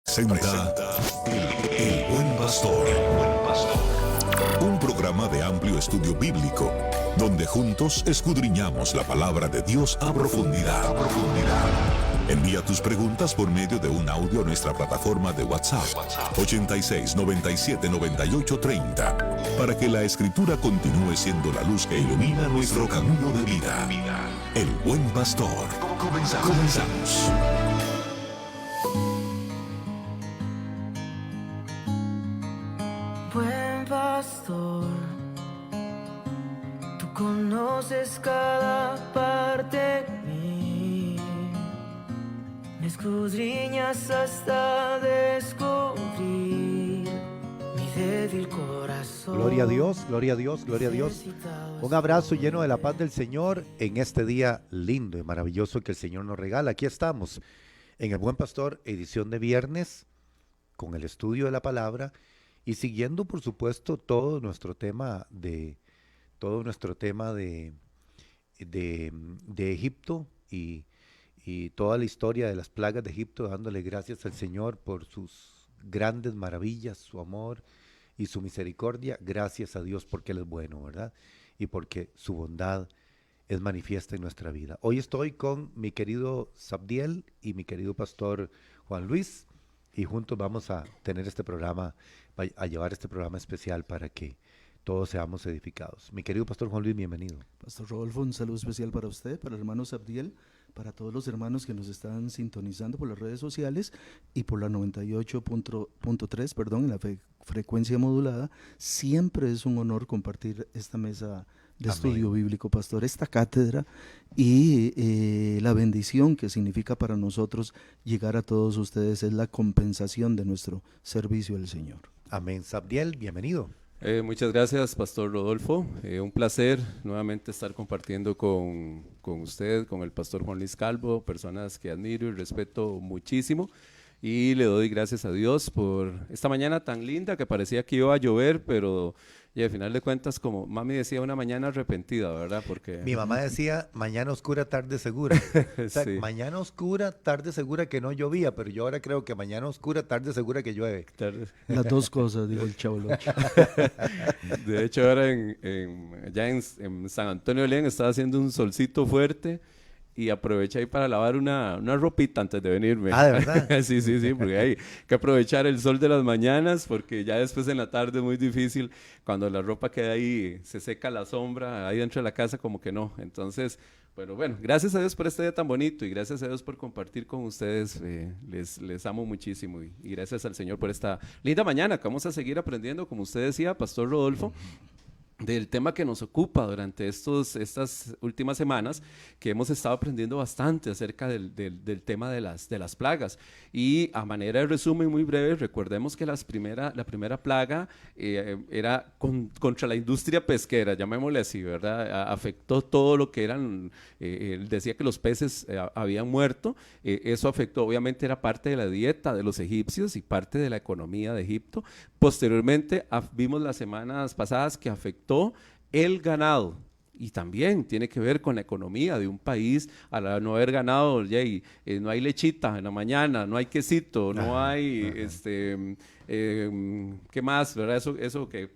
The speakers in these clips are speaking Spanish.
Presenta El Buen Pastor. Un programa de amplio estudio bíblico, donde juntos escudriñamos la palabra de Dios a profundidad. Envía tus preguntas por medio de un audio a nuestra plataforma de WhatsApp 86 97 98 30 para que la Escritura continúe siendo la luz que ilumina nuestro camino de vida. El Buen Pastor. Comenzamos. Buen pastor, tú conoces cada parte de mí, me escudriñas hasta descubrir mi débil corazón. Gloria a Dios, gloria a Dios, gloria a Dios. Un abrazo lleno de la paz del Señor en este día lindo y maravilloso que el Señor nos regala. Aquí estamos en El Buen Pastor, edición de viernes, con el estudio de la palabra y siguiendo, por supuesto, todo nuestro tema de Egipto y toda la historia de las plagas de Egipto, dándole gracias al Señor por sus grandes maravillas, su amor y su misericordia. Gracias a Dios porque Él es bueno, ¿verdad? Y porque su bondad es manifiesta en nuestra vida. Hoy estoy con mi querido Sabdiel y mi querido pastor Juan Luis, y juntos vamos a tener este programa, a llevar este programa especial para que todos seamos edificados. Mi querido pastor Juan Luis, bienvenido. Pastor Rodolfo, un saludo especial para usted, para el hermano Sabdiel, para todos los hermanos que nos están sintonizando por las redes sociales y por la 98.3, en la frecuencia modulada. Siempre es un honor compartir esta mesa de estudio bíblico, pastor, esta cátedra y la bendición que significa para nosotros llegar a todos ustedes es la compensación de nuestro servicio al Señor. Amén. Sabdiel, bienvenido. Muchas gracias, Pastor Rodolfo. Un placer nuevamente estar compartiendo con usted, con el Pastor Juan Luis Calvo, personas que admiro y respeto muchísimo. Y le doy gracias a Dios por esta mañana tan linda que parecía que iba a llover, pero y al final de cuentas, como mami decía, una mañana arrepentida, ¿verdad? Porque Mi mamá decía, mañana oscura, tarde segura. O sea, sí. Mañana oscura, tarde segura que no llovía, pero yo ahora creo que mañana oscura, tarde segura que llueve. Las dos cosas, dijo el Chavo Locho. De hecho, ahora allá en San Antonio de León estaba haciendo un solcito fuerte y aproveché ahí para lavar una ropita antes de venirme. Ah, ¿de verdad? Sí, porque hay que aprovechar el sol de las mañanas porque ya después en la tarde es muy difícil. Cuando la ropa queda ahí, se seca la sombra, ahí dentro de la casa como que no. Entonces, bueno, gracias a Dios por este día tan bonito y gracias a Dios por compartir con ustedes. Les amo muchísimo y gracias al Señor por esta linda mañana que vamos a seguir aprendiendo, como usted decía, Pastor Rodolfo, del tema que nos ocupa durante estas últimas semanas, que hemos estado aprendiendo bastante acerca del tema de las plagas. Y a manera de resumen muy breve, recordemos que la primera plaga era contra la industria pesquera, llamémosle así, ¿verdad? Afectó todo lo que eran, él decía que los peces habían muerto. Eso afectó, obviamente era parte de la dieta de los egipcios y parte de la economía de Egipto. Posteriormente vimos las semanas pasadas que afectó el ganado y también tiene que ver con la economía de un país. Al no haber ganado, no hay lechita en la mañana, no hay quesito, no hay ¿qué más? ¿Verdad? Eso que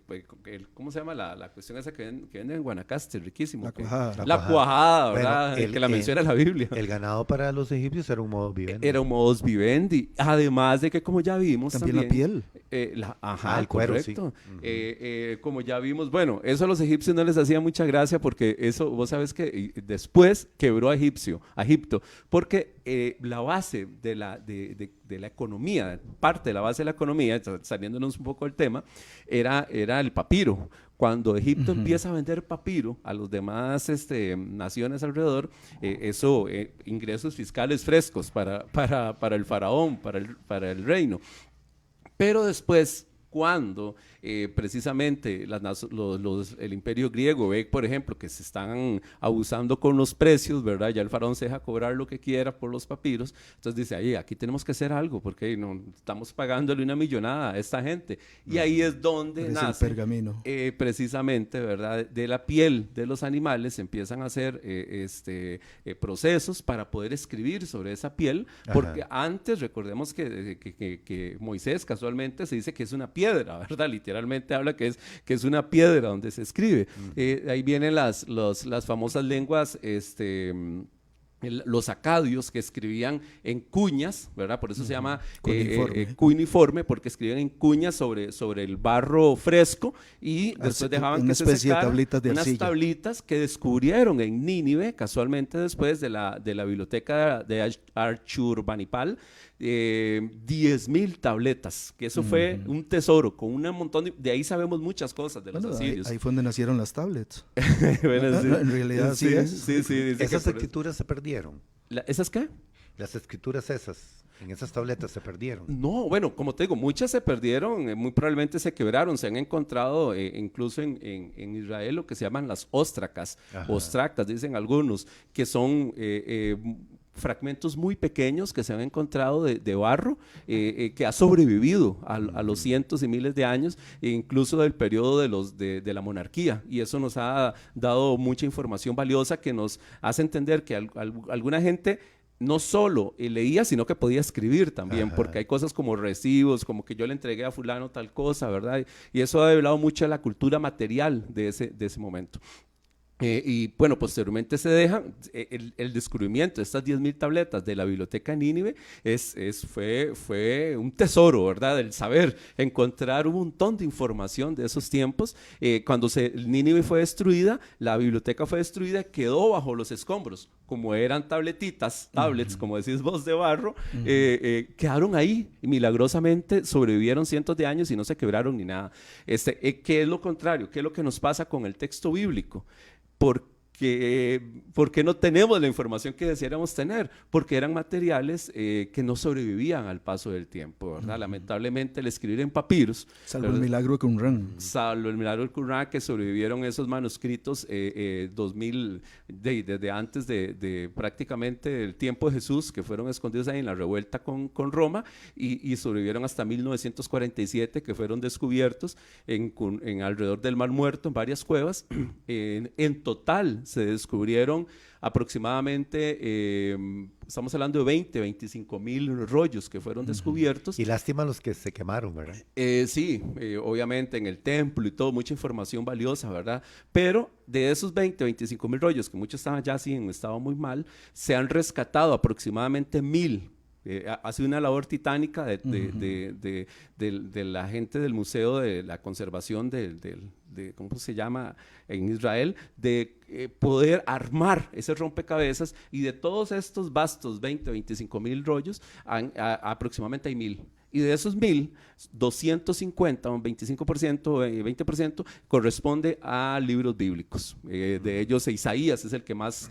¿cómo se llama la cuestión esa que venden en Guanacaste? Riquísimo. La cuajada. La cuajada, ¿verdad? Bueno, que la menciona la Biblia. El ganado para los egipcios era un modus vivendi. Era un modus vivendi. Además de que, como ya vimos También la piel. El cuero, correcto. sí. Como ya vimos, bueno, eso a los egipcios no les hacía mucha gracia porque eso, vos sabes que después quebró a Egipto, porque la base de la economía, parte de la base de la economía, saliéndonos un poco del tema, era el papiro. Cuando Egipto empieza a vender papiro a los demás naciones alrededor, ingresos fiscales frescos para el faraón, para el reino. Pero después cuando precisamente el imperio griego ve, por ejemplo, que se están abusando con los precios, ¿verdad? Ya el faraón se deja cobrar lo que quiera por los papiros, entonces dice, ahí, aquí tenemos que hacer algo, porque no estamos pagándole una millonada a esta gente. Y ahí es donde nace el pergamino. Precisamente, ¿verdad? De la piel de los animales se empiezan a hacer procesos para poder escribir sobre esa piel, porque antes, recordemos que Moisés casualmente se dice que es una piedra, ¿verdad? Literalmente habla que es una piedra donde se escribe. Ahí vienen las famosas lenguas, los acadios, que escribían en cuñas, ¿verdad? Por eso se llama cuneiforme, porque escribían en cuñas sobre el barro fresco, y después dejaban que se secara unas tablitas que descubrieron en Nínive, casualmente después de la biblioteca de Ashurbanipal, 10,000 tabletas, que eso fue un tesoro, con un montón de ahí sabemos muchas cosas de los asirios. Ahí fue donde nacieron las tablets. Bueno, en realidad sí es. Sí, esas escrituras se perdieron. ¿Esas qué? Las escrituras esas, en esas tabletas se perdieron. No, bueno, como te digo, muchas se perdieron, muy probablemente se quebraron, se han encontrado incluso en Israel lo que se llaman las óstracas, ostractas, dicen algunos, que son fragmentos muy pequeños que se han encontrado de barro, que ha sobrevivido a los cientos y miles de años, incluso del periodo de la monarquía, y eso nos ha dado mucha información valiosa que nos hace entender que alguna gente no solo leía, sino que podía escribir también, porque hay cosas como recibos, como que yo le entregué a fulano tal cosa, ¿verdad? Y eso ha develado mucho de la cultura material de ese momento. Y bueno, posteriormente se deja el descubrimiento de estas 10,000 tabletas de la biblioteca de Nínive, fue un tesoro, ¿verdad? El saber encontrar un montón de información de esos tiempos. Cuando Nínive fue destruida, la biblioteca fue destruida, quedó bajo los escombros. Como eran tablets, como decís vos, de barro, quedaron ahí y milagrosamente sobrevivieron cientos de años y no se quebraron ni nada. ¿Qué es lo contrario? ¿Qué es lo que nos pasa con el texto bíblico? Porque no tenemos la información que deseáramos tener, porque eran materiales que no sobrevivían al paso del tiempo, ¿verdad? Lamentablemente, el escribir en papiros, salvo el milagro de Qumran. Salvo el milagro de Qumran, que sobrevivieron esos manuscritos 2000, desde antes de prácticamente el tiempo de Jesús, que fueron escondidos ahí en la revuelta con Roma, y sobrevivieron hasta 1947, que fueron descubiertos en alrededor del Mar Muerto, en varias cuevas. En total se descubrieron aproximadamente, estamos hablando de 25,000 rollos que fueron descubiertos. Y lástima los que se quemaron, ¿verdad? Sí, obviamente en el templo y todo, mucha información valiosa, ¿verdad? Pero de esos 25,000 rollos, que muchos estaban ya así en estado muy mal, se han rescatado aproximadamente 1,000. Ha sido una labor titánica de la gente del Museo de la Conservación ¿cómo se llama? En Israel, de poder armar ese rompecabezas, y de todos estos vastos 25,000 rollos, aproximadamente hay 1,000. Y de esos 1,000, 250, un 25%, 20% corresponde a libros bíblicos. De ellos, Isaías es el que más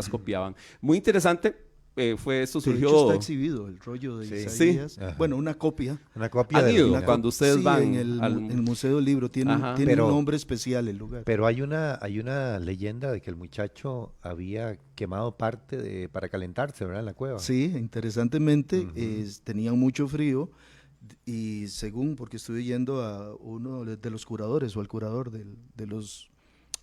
copiaban. Muy interesante. Esto surgió. De hecho, está exhibido el rollo de Isaías. Sí. Bueno, una copia. Una copia cuando ustedes van en el Museo del Libro. Tiene un nombre especial el lugar. Pero hay una leyenda de que el muchacho había quemado parte para calentarse, ¿verdad? En la cueva. Sí, interesantemente, tenían mucho frío, y porque estuve yendo a uno de los curadores, o al curador de los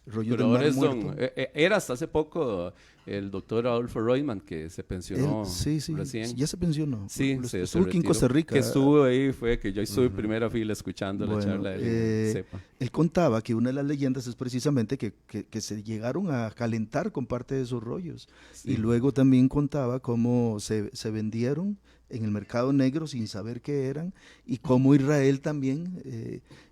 rollos del Mar Muerto. Era hasta hace poco el doctor Adolfo Reutemann, que se pensionó recién. Ya se pensionó. Sí, estuvo aquí en Costa Rica. Que estuvo ahí, fue que yo estuve en primera fila escuchando la charla de Cepa. Él contaba que una de las leyendas es precisamente que se llegaron a calentar con parte de esos rollos. Sí. Y luego también contaba cómo se vendieron en el mercado negro sin saber qué eran, y cómo Israel también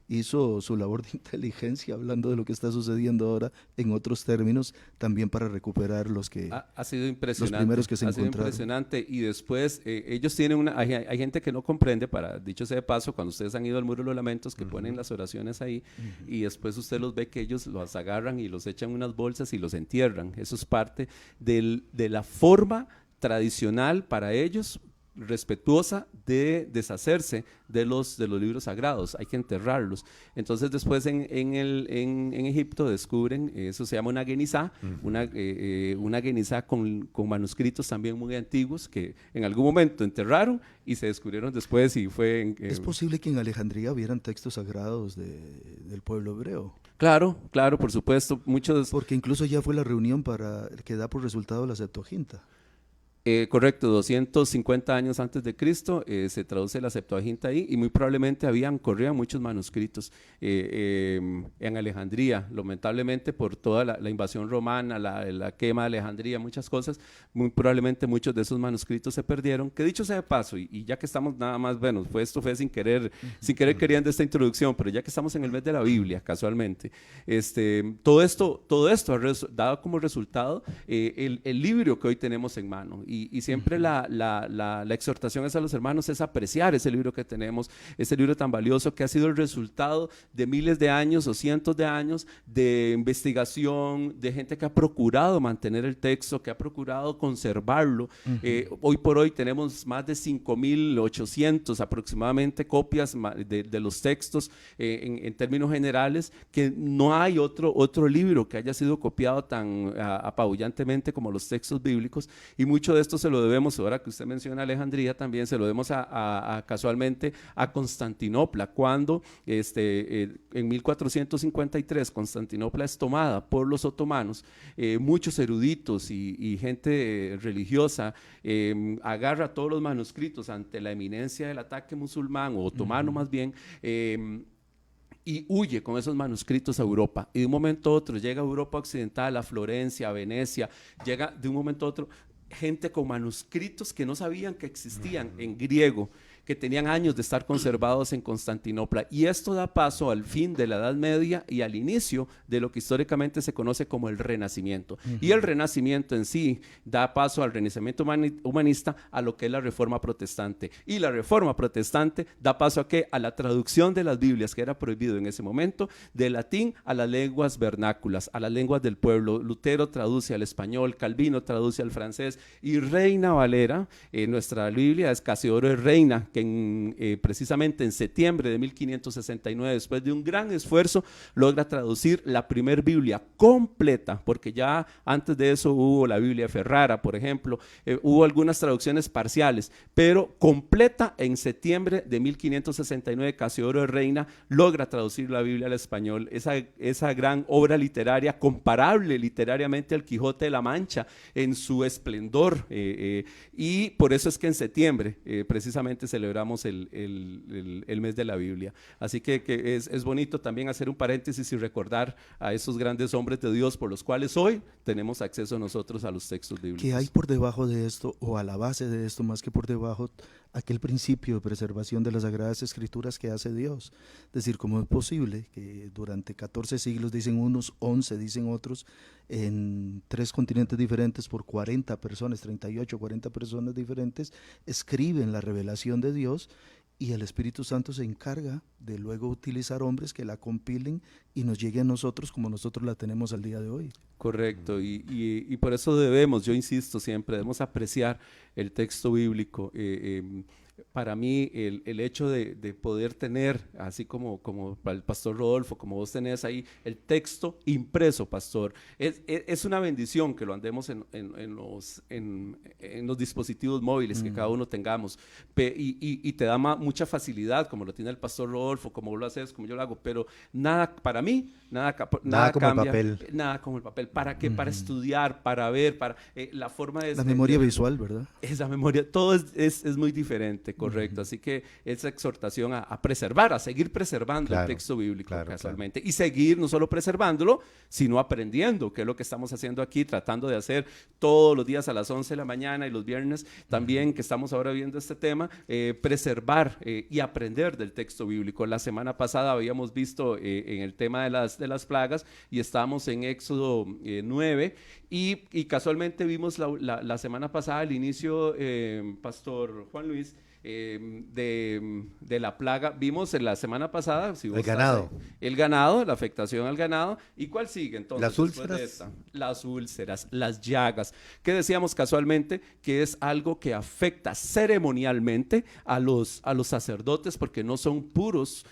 hizo su labor de inteligencia, hablando de lo que está sucediendo ahora en otros términos, también para recuperar los que ha sido impresionante, los primeros que se encontraron. Ha sido impresionante. Y después ellos tienen hay gente que no comprende, dicho sea de paso, cuando ustedes han ido al Muro de los Lamentos, que ponen las oraciones ahí, y después usted los ve que ellos los agarran y los echan en unas bolsas y los entierran. Eso es parte de la forma tradicional para ellos respetuosa de deshacerse de los libros sagrados, hay que enterrarlos. Entonces después en Egipto descubren, eso se llama una genizá, una genizá con manuscritos también muy antiguos que en algún momento enterraron y se descubrieron después y fue... ¿Es posible que en Alejandría hubieran textos sagrados del pueblo hebreo? Claro, por supuesto, muchos... Porque incluso ya fue la reunión que da por resultado la Septuaginta. Correcto, 250 años antes de Cristo se traduce la Septuaginta ahí y muy probablemente corrían muchos manuscritos en Alejandría, lamentablemente por toda la invasión romana, la quema de Alejandría, muchas cosas, muy probablemente muchos de esos manuscritos se perdieron, que dicho sea de paso, y ya que estamos nada más, bueno, esto fue sin querer queriendo esta introducción, pero ya que estamos en el mes de la Biblia, casualmente, todo esto ha dado como resultado el libro que hoy tenemos en mano. Y siempre la exhortación es a los hermanos es apreciar ese libro que tenemos, ese libro tan valioso que ha sido el resultado de miles de años o cientos de años de investigación, de gente que ha procurado mantener el texto, que ha procurado conservarlo. Hoy por hoy tenemos más de 5.800 aproximadamente copias de los textos en términos generales, que no hay otro libro que haya sido copiado tan apabullantemente como los textos bíblicos, y mucho de esto se lo debemos, ahora que usted menciona Alejandría, también se lo debemos casualmente a Constantinopla, cuando en 1453 Constantinopla es tomada por los otomanos, muchos eruditos y gente religiosa agarra todos los manuscritos ante la eminencia del ataque musulmán o otomano más bien, y huye con esos manuscritos a Europa, y de un momento a otro llega a Europa occidental, a Florencia, a Venecia, llega de un momento a otro gente con manuscritos que no sabían que existían en griego, que tenían años de estar conservados en Constantinopla, y esto da paso al fin de la Edad Media y al inicio de lo que históricamente se conoce como el Renacimiento. Y el Renacimiento en sí da paso al Renacimiento humanista, a lo que es la Reforma Protestante, y la Reforma Protestante da paso a ¿qué? A la traducción de las Biblias, que era prohibido en ese momento, del latín a las lenguas vernáculas, a las lenguas del pueblo. Lutero traduce al español, Calvino traduce al francés, y Reina Valera, nuestra Biblia es Casiodoro de Reina, que precisamente en septiembre de 1569, después de un gran esfuerzo, logra traducir la primer Biblia completa, porque ya antes de eso hubo la Biblia Ferrara, por ejemplo, hubo algunas traducciones parciales, pero completa en septiembre de 1569, Casiodoro de Reina logra traducir la Biblia al español, esa gran obra literaria, comparable literariamente al Quijote de la Mancha en su esplendor, y por eso es que en septiembre precisamente celebramos el mes de la Biblia. Así que es bonito también hacer un paréntesis y recordar a esos grandes hombres de Dios por los cuales hoy tenemos acceso nosotros a los textos bíblicos. ¿Qué hay por debajo de esto, o a la base de esto, más que por debajo, aquel principio de preservación de las Sagradas Escrituras que hace Dios? Es decir, ¿cómo es posible que durante 14 siglos, dicen unos, 11, dicen otros, en 3 continentes diferentes, por 40 personas, 38, 40 personas diferentes, escriben la revelación de Dios, y el Espíritu Santo se encarga de luego utilizar hombres que la compilen y nos llegue a nosotros como nosotros la tenemos al día de hoy? Correcto, y por eso debemos, yo insisto siempre, debemos apreciar el texto bíblico. Para mí el hecho de poder tener, así como para el pastor Rodolfo, como vos tenés ahí, el texto impreso, pastor, es una bendición que lo andemos en los dispositivos móviles que cada uno tengamos, y te da mucha facilidad, como lo tiene el pastor Rodolfo, como vos lo haces, como yo lo hago, pero nada, para mí, nada como cambia, el papel. nada como el papel. ¿Para qué? Para estudiar, para ver, para la forma de... La memoria visual, ¿verdad? Esa memoria, todo es muy diferente, correcto. Así que esa exhortación a preservar, a seguir preservando el texto bíblico casualmente. Y seguir no solo preservándolo, sino aprendiendo, que es lo que estamos haciendo aquí, tratando de hacer todos los días a las 11 de la mañana y los viernes también, que estamos ahora viendo este tema, preservar y aprender del texto bíblico. La semana pasada habíamos visto en el tema de las plagas, y estábamos en Éxodo 9, y casualmente vimos la semana pasada al inicio, Pastor Juan Luis, de la plaga. Vimos en la semana pasada, si vos El ganado. estás ahí, el ganado, la afectación al ganado. ¿Y cuál sigue entonces? Las después úlceras. de esta? Las úlceras, las llagas, que decíamos casualmente que es algo que afecta ceremonialmente a los sacerdotes porque no son puros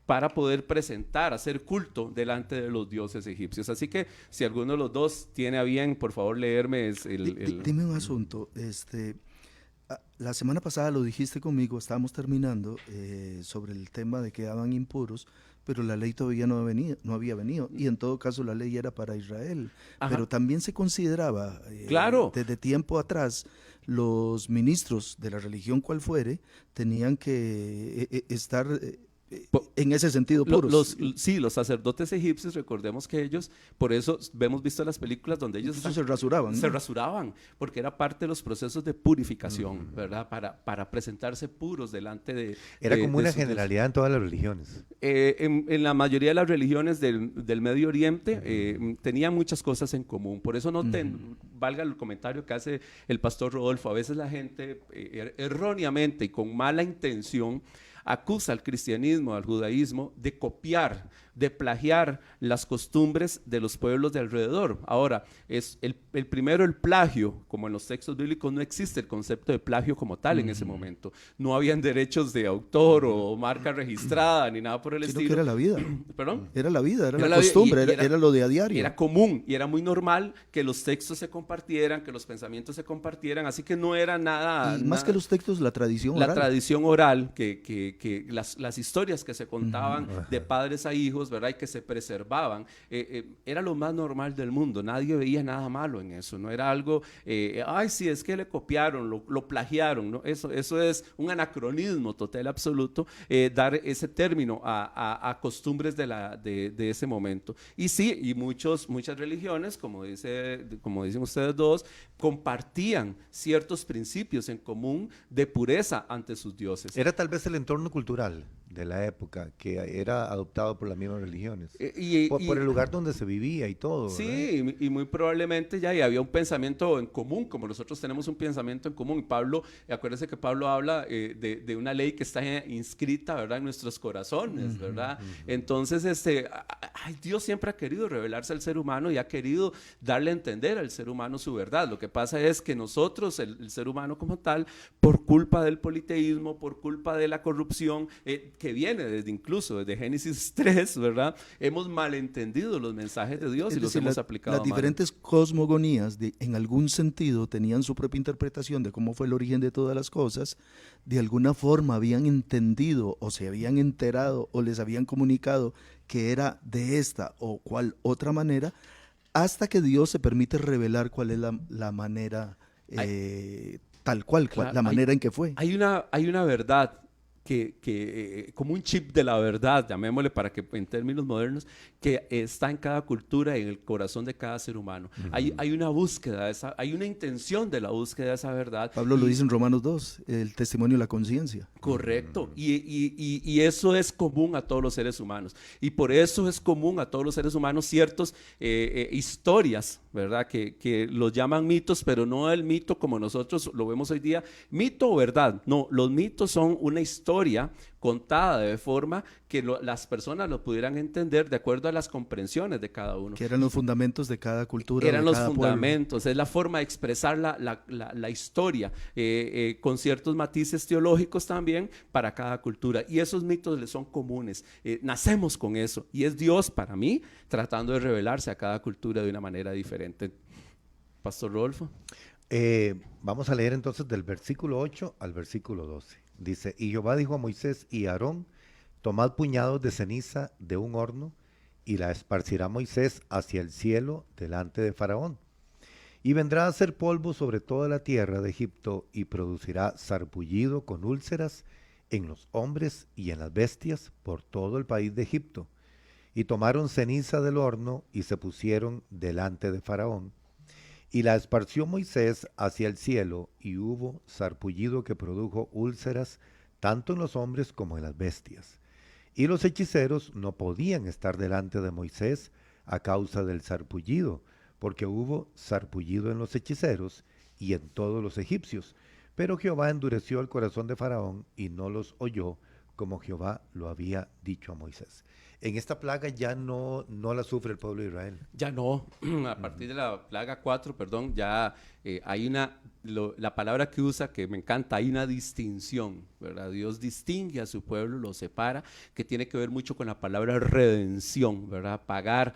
para poder presentar, hacer culto delante de los dioses egipcios. Así que si alguno de los dos tiene a bien, por favor, leerme Dime un asunto, la semana pasada lo dijiste conmigo, estábamos terminando sobre el tema de que quedaban impuros, pero la ley todavía no había venido, y en todo caso la ley era para Israel. Ajá. Pero también se consideraba, Claro. desde tiempo atrás, los ministros de la religión cual fuere, tenían que estar en ese sentido puros. Sí, los sacerdotes egipcios, recordemos que ellos, por eso hemos visto las películas donde ellos Incluso se rasuraban, ¿no? se rasuraban, porque era parte de los procesos de purificación, ¿verdad? Para presentarse puros delante de... Era de- como de una sus dioses. generalidad en todas las religiones. En la mayoría de las religiones del Medio Oriente tenían muchas cosas en común. Por eso valga el comentario que hace el pastor Rodolfo, a veces la gente erróneamente y con mala intención acusa al cristianismo, al judaísmo, de copiar, de plagiar las costumbres de los pueblos de alrededor. Ahora, es el primero, el plagio, como en los textos bíblicos no existe el concepto de plagio como tal en ese momento. No habían derechos de autor o marca registrada ni nada por el Sino estilo. que era la vida. ¿Perdón? Era la vida, era Era la la vida, costumbre, y era lo de a diario. Era común y era muy normal que los textos se compartieran, que los pensamientos se compartieran, así que no era nada... Y más que los textos, la tradición la oral. tradición oral, que las historias que se contaban de padres a hijos, ¿verdad? Y que se preservaban, era lo más normal del mundo. Nadie veía nada malo en eso. No era algo, ay, sí, es que le copiaron, lo plagiaron, ¿no? Eso es un anacronismo total, absoluto, dar ese término a costumbres de ese momento. Y sí, y muchas religiones, como dicen ustedes dos, compartían ciertos principios en común de pureza ante sus dioses. Era tal vez el entorno cultural de la época que era adoptado por las mismas religiones. Por el lugar donde se vivía y todo. Sí, y muy probablemente ya y había un pensamiento en común, como nosotros tenemos un pensamiento en común. Pablo, acuérdense que Pablo habla de una ley que está inscrita, ¿verdad?, en nuestros corazones, ¿verdad? Entonces, Dios siempre ha querido revelarse al ser humano y ha querido darle a entender al ser humano su verdad. Lo que pasa es que nosotros, el ser humano como tal, por culpa del politeísmo, por culpa de la corrupción, que viene incluso desde Génesis 3, ¿verdad? Hemos malentendido los mensajes de Dios y los hemos aplicado las mal. diferentes cosmogonías, en algún sentido, tenían su propia interpretación de cómo fue el origen de todas las cosas. De alguna forma habían entendido o se habían enterado o les habían comunicado que era de esta o cual otra manera, hasta que Dios se permite revelar cuál es la manera tal cual, Claro, la manera en que fue. Hay una verdad que como un chip de la verdad, llamémosle para que en términos modernos, que está en cada cultura y en el corazón de cada ser humano. Hay una búsqueda, hay una intención de la búsqueda de esa verdad. Pablo lo dice en Romanos 2, el testimonio de la conciencia. Correcto, y eso es común a todos los seres humanos, y por eso es común a todos los seres humanos ciertas historias, ¿verdad? Que los llaman mitos, pero no el mito como nosotros lo vemos hoy día, mito o verdad, no, los mitos son una historia contada de forma que las personas lo pudieran entender de acuerdo a las comprensiones de cada uno. Que eran los fundamentos de cada cultura. Eran de los cada fundamentos, es la forma de expresar la historia, con ciertos matices teológicos también para cada cultura. Y esos mitos les son comunes. Nacemos con eso. Y es Dios, para mí, tratando de revelarse a cada cultura de una manera diferente. Pastor Rodolfo. Vamos a leer entonces del versículo 8 al versículo 12. Dice, y Jehová dijo a Moisés y a Aarón, tomad puñados de ceniza de un horno, y la esparcirá Moisés hacia el cielo delante de Faraón. Y vendrá a hacer polvo sobre toda la tierra de Egipto, y producirá sarpullido con úlceras en los hombres y en las bestias por todo el país de Egipto. Y tomaron ceniza del horno, y se pusieron delante de Faraón. Y la esparció Moisés hacia el cielo, y hubo sarpullido que produjo úlceras tanto en los hombres como en las bestias. Y los hechiceros no podían estar delante de Moisés a causa del sarpullido, porque hubo sarpullido en los hechiceros y en todos los egipcios. Pero Jehová endureció el corazón de Faraón y no los oyó, como Jehová lo había dicho a Moisés. En esta plaga ya no la sufre el pueblo de Israel. Ya no, a partir de la plaga 4, perdón, ya hay la palabra que usa que me encanta, hay una distinción, ¿verdad? Dios distingue a su pueblo, lo separa, que tiene que ver mucho con la palabra redención, ¿verdad? Pagar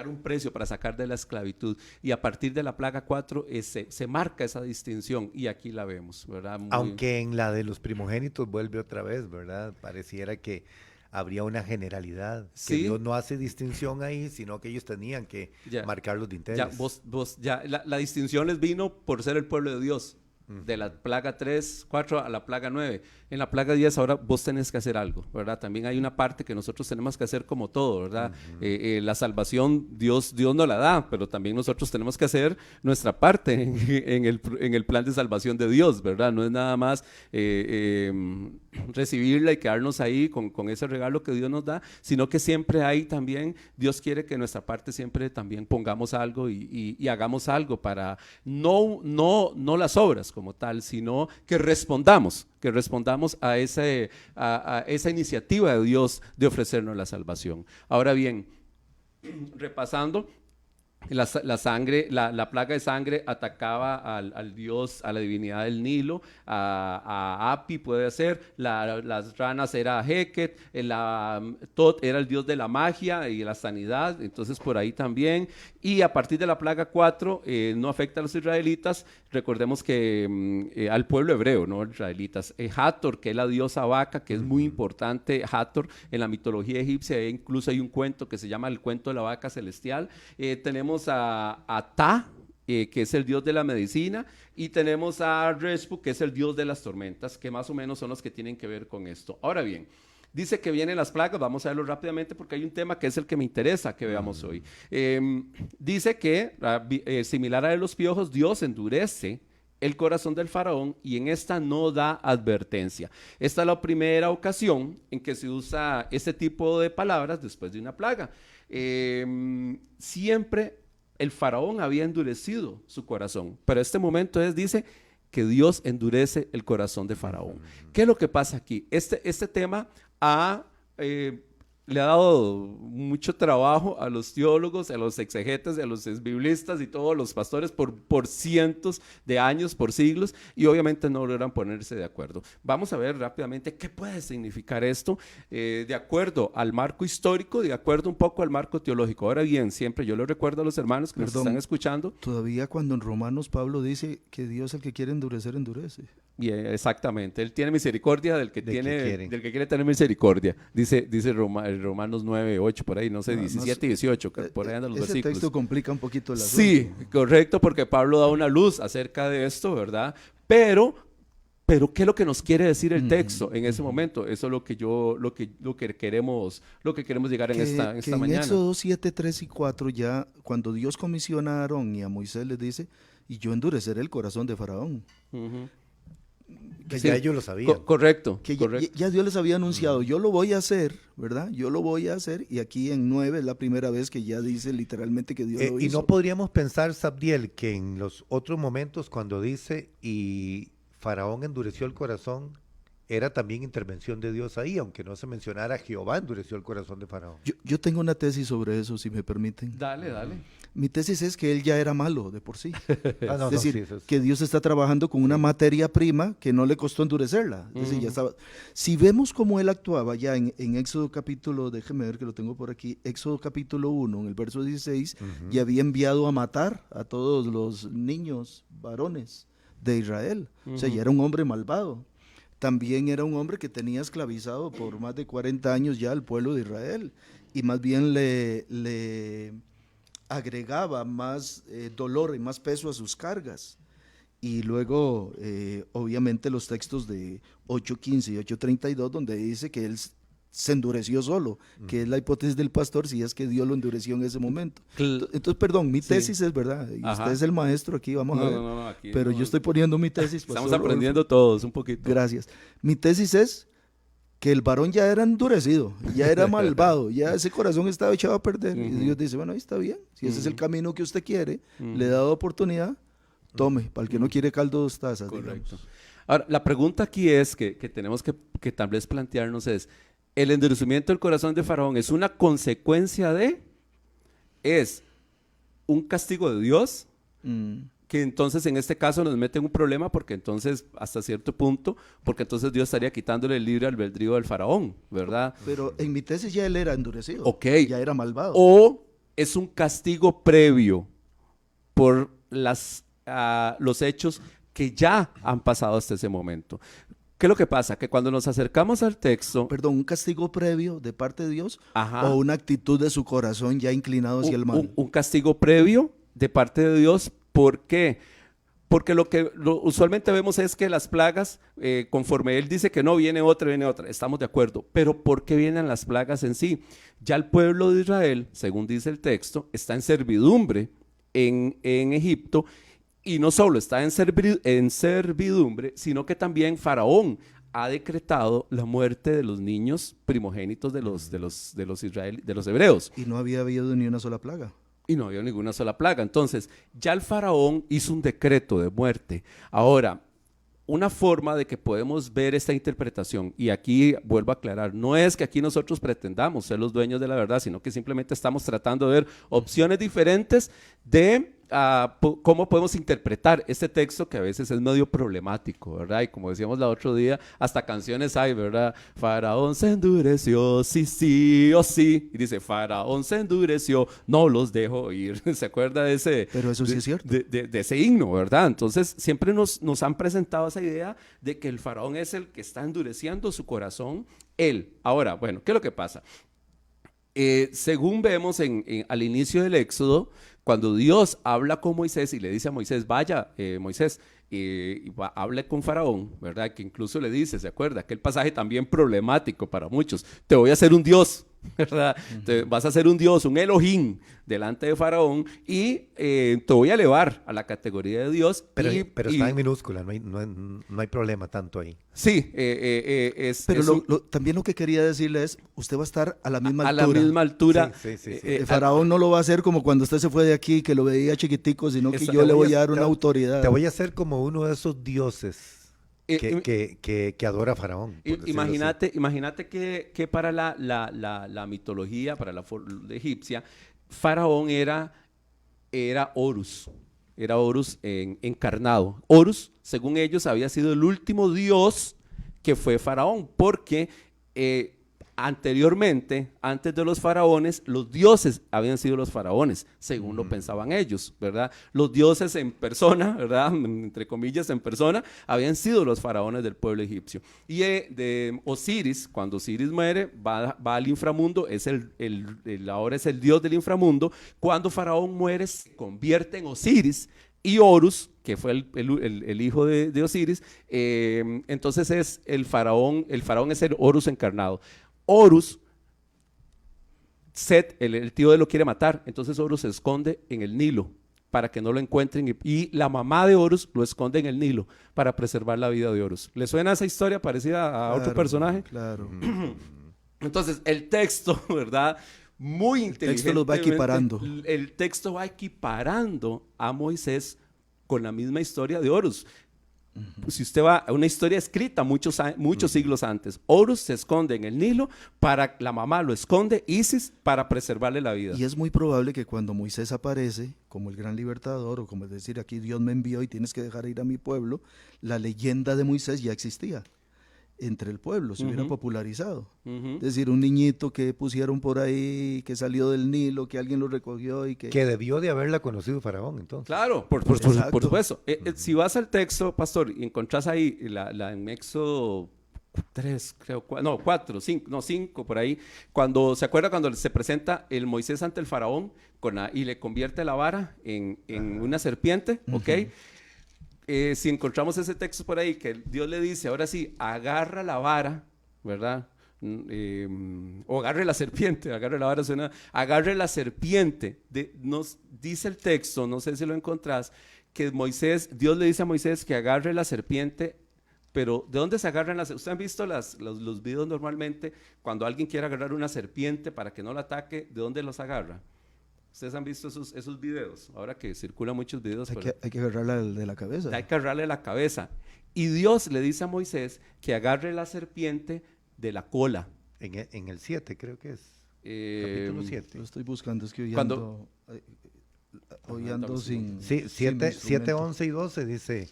un precio para sacar de la esclavitud. Y a partir de la plaga 4 se marca esa distinción y aquí la vemos, ¿verdad? Aunque en la de los primogénitos vuelve otra vez, ¿verdad? Pareciera que habría una generalidad, sí, que Dios no hace distinción ahí, sino que ellos tenían que marcar los dinteles. La distinción les vino por ser el pueblo de Dios, de la plaga 3, 4 a la plaga 9. En la plaga 10 ahora vos tenés que hacer algo, ¿verdad? También hay una parte que nosotros tenemos que hacer como todo, ¿verdad? La salvación Dios no la da, pero también nosotros tenemos que hacer nuestra parte en el plan de salvación de Dios, ¿verdad? No es nada más recibirla y quedarnos ahí con ese regalo que Dios nos da, sino que siempre hay también, Dios quiere que nuestra parte siempre también pongamos algo y hagamos algo para no las obras como tal, sino que respondamos a esa iniciativa de Dios de ofrecernos la salvación. Ahora bien, repasando, la plaga de sangre atacaba al dios, a la divinidad del Nilo, a Api puede ser, las ranas era Heket, Tot era el dios de la magia y la sanidad, entonces por ahí también. Y a partir de la plaga 4 no afecta a los israelitas, recordemos que al pueblo hebreo, no israelitas. Hathor, que es la diosa vaca, que es muy importante, Hathor en la mitología egipcia, incluso hay un cuento que se llama el cuento de la vaca celestial. Tenemos a Ta, que es el dios de la medicina, y tenemos a Respu, que es el dios de las tormentas, que más o menos son los que tienen que ver con esto. Ahora bien, dice que vienen las plagas, vamos a verlo rápidamente porque hay un tema que es el que me interesa que veamos hoy. Dice que, similar a los piojos, Dios endurece el corazón del faraón y en esta no da advertencia. Esta es la primera ocasión en que se usa este tipo de palabras después de una plaga. Siempre el faraón había endurecido su corazón, pero este momento dice que Dios endurece el corazón de faraón. ¿Qué es lo que pasa aquí? Este tema le ha dado mucho trabajo a los teólogos, a los exegetas, a los biblistas y todos los pastores por cientos de años, por siglos, y obviamente no logran ponerse de acuerdo. Vamos a ver rápidamente qué puede significar esto de acuerdo al marco histórico, de acuerdo un poco al marco teológico. Ahora bien, siempre yo le recuerdo a los hermanos que nos están escuchando. Todavía cuando en Romanos Pablo dice que Dios el que quiere endurecer, endurece. Exactamente, Él tiene misericordia del que quiere tener misericordia, dice Romanos 9, 8, por ahí, no sé, 17 y 18, por ahí andan los versículos. Ese texto complica un poquito el asunto. Sí, correcto, porque Pablo da una luz acerca de esto, ¿verdad? Pero ¿qué es lo que nos quiere decir el texto en ese momento? Eso es lo que queremos llegar en esta mañana. En Éxodo 7, 3 y 4 ya, cuando Dios comisiona a Aarón y a Moisés les dice, y yo endureceré el corazón de Faraón. Que ya ellos lo sabían. Correcto. Ya Dios les había anunciado, yo lo voy a hacer, ¿verdad? Yo lo voy a hacer, y aquí en 9 es la primera vez que ya dice literalmente que Dios lo hizo. Y no podríamos pensar, Sabdiel, que en los otros momentos cuando dice, y Faraón endureció el corazón, era también intervención de Dios ahí, aunque no se mencionara Jehová endureció el corazón de Faraón. Yo tengo una tesis sobre eso, si me permiten. Dale. Mi tesis es que él ya era malo de por sí. Es decir, que Dios está trabajando con una materia prima que no le costó endurecerla. Es decir, ya estaba. Si vemos cómo él actuaba ya en Éxodo capítulo, déjeme ver que lo tengo por aquí, Éxodo capítulo 1, en el verso 16, ya había enviado a matar a todos los niños varones de Israel. O sea, ya era un hombre malvado. También era un hombre que tenía esclavizado por más de 40 años ya al pueblo de Israel, y más bien le agregaba más dolor y más peso a sus cargas. Y luego, obviamente, los textos de 8.15 y 8.32, donde dice que él se endureció solo, que es la hipótesis del pastor, si es que Dios lo endureció en ese momento. Entonces, perdón, mi tesis es verdad, y usted es el maestro aquí, vamos a ver, aquí pero yo estoy poniendo mi tesis. Estamos aprendiendo todos un poquito. Gracias. Mi tesis es que el varón ya era endurecido, ya era malvado, ya ese corazón estaba echado a perder, y Dios dice, bueno, ahí está bien, si ese es el camino que usted quiere, le he dado oportunidad, tome, para el que no quiere caldo, 2 tazas. Correcto. Digamos. Ahora, la pregunta aquí es que tenemos que tal vez plantearnos es, ¿el endurecimiento del corazón de Faraón es una consecuencia es un castigo de Dios? Que entonces en este caso nos mete en un problema porque entonces hasta cierto punto, porque entonces Dios estaría quitándole el libre albedrío del Faraón, ¿verdad? Pero en mi tesis ya él era endurecido, Ok. ya era malvado. O es un castigo previo por los hechos que ya han pasado hasta ese momento. ¿Qué es lo que pasa? Que cuando nos acercamos al texto, Perdón, un castigo previo de parte de Dios Ajá. o una actitud de su corazón ya inclinado hacia el mal. un castigo previo de parte de Dios, ¿por qué? Porque lo que usualmente vemos es que las plagas, conforme él dice que no, viene otra, estamos de acuerdo, pero ¿por qué vienen las plagas en sí? Ya el pueblo de Israel, según dice el texto, está en servidumbre en Egipto, y no solo está en servidumbre, sino que también Faraón ha decretado la muerte de los niños primogénitos de los hebreos. Y no había habido ni una sola plaga. Y no había ninguna sola plaga. Entonces, ya el Faraón hizo un decreto de muerte. Ahora, una forma de que podemos ver esta interpretación, y aquí vuelvo a aclarar, no es que aquí nosotros pretendamos ser los dueños de la verdad, sino que simplemente estamos tratando de ver opciones diferentes de cómo podemos interpretar este texto que a veces es medio problemático, ¿verdad? Y como decíamos el otro día, hasta canciones hay, ¿verdad? Faraón se endureció, sí, sí o sí. Y dice, Faraón se endureció, no los dejo ir. ¿Se acuerda de ese? Pero eso sí es cierto. De ese himno, ¿verdad? Entonces, siempre nos han presentado esa idea de que el Faraón es el que está endureciendo su corazón, él. Ahora, bueno, ¿qué es lo que pasa? Según vemos al inicio del Éxodo, cuando Dios habla con Moisés y le dice a Moisés, vaya, Moisés, hable con Faraón, ¿verdad? Que incluso le dice, ¿se acuerda? Aquel pasaje también problemático para muchos, te voy a hacer un Dios, ¿verdad? Vas a ser un Dios, un Elohim delante de Faraón y te voy a elevar a la categoría de Dios. Pero está en minúscula, no hay problema tanto ahí. Sí, pero también lo que quería decirle es, usted va a estar a la misma altura. A la misma altura. Sí. El Faraón no lo va a hacer como cuando usted se fue de aquí, que lo veía chiquitico, sino que yo le voy a dar una autoridad. Te voy a hacer como uno de esos dioses que adora a Faraón. Imagínate que para la mitología, para la egipcia, Faraón era Horus. Era Horus encarnado. Horus, según ellos, había sido el último dios que fue Faraón, porque anteriormente, antes de los faraones, los dioses habían sido los faraones, según lo pensaban ellos, ¿verdad? Los dioses en persona, ¿verdad? Entre comillas, en persona, habían sido los faraones del pueblo egipcio. Y de Osiris, cuando Osiris muere, va al inframundo, ahora es el dios del inframundo. Cuando Faraón muere, se convierte en Osiris, y Horus, que fue el hijo de Osiris, entonces es el faraón es el Horus encarnado. Horus, Set, el tío de él lo quiere matar, entonces Horus se esconde en el Nilo para que no lo encuentren y la mamá de Horus lo esconde en el Nilo para preservar la vida de Horus. ¿Le suena esa historia parecida a otro personaje? Claro. Entonces, el texto, ¿verdad? Muy inteligente. El texto los va equiparando. El texto va equiparando a Moisés con la misma historia de Horus. Si usted va a una historia escrita muchos siglos antes, Horus se esconde en el Nilo, la mamá lo esconde, Isis, para preservarle la vida. Y es muy probable que cuando Moisés aparece como el gran libertador, o como es decir, aquí Dios me envió y tienes que dejar ir a mi pueblo, la leyenda de Moisés ya existía entre el pueblo, se hubiera popularizado. Es decir, un niñito que pusieron por ahí, que salió del Nilo, que alguien lo recogió y que debió de haberla conocido Faraón, entonces. Claro, por supuesto. Si vas al texto, pastor, y encontrás ahí en Éxodo 3, creo, 4, 5, por ahí, cuando se presenta el Moisés ante el Faraón y le convierte la vara en una serpiente, ¿ok? Si encontramos ese texto por ahí que Dios le dice, ahora sí, agarra la vara, ¿verdad? O agarre la serpiente, agarre la serpiente. Nos dice el texto, no sé si lo encontrás, que Dios le dice a Moisés que agarre la serpiente, pero ¿de dónde se agarran las serpientes? ¿Ustedes han visto los videos normalmente cuando alguien quiere agarrar una serpiente para que no la ataque? ¿De dónde los agarra? Ustedes han visto esos videos, ahora que circulan muchos videos. Hay que agarrarla de la cabeza. Hay que agarrarle la cabeza. Y Dios le dice a Moisés que agarre la serpiente de la cola. En el 7 creo que es. Capítulo 7. Lo estoy buscando, es que hoy ando sin... Sí, sin mi 7, instrumento. 11 y 12 dice,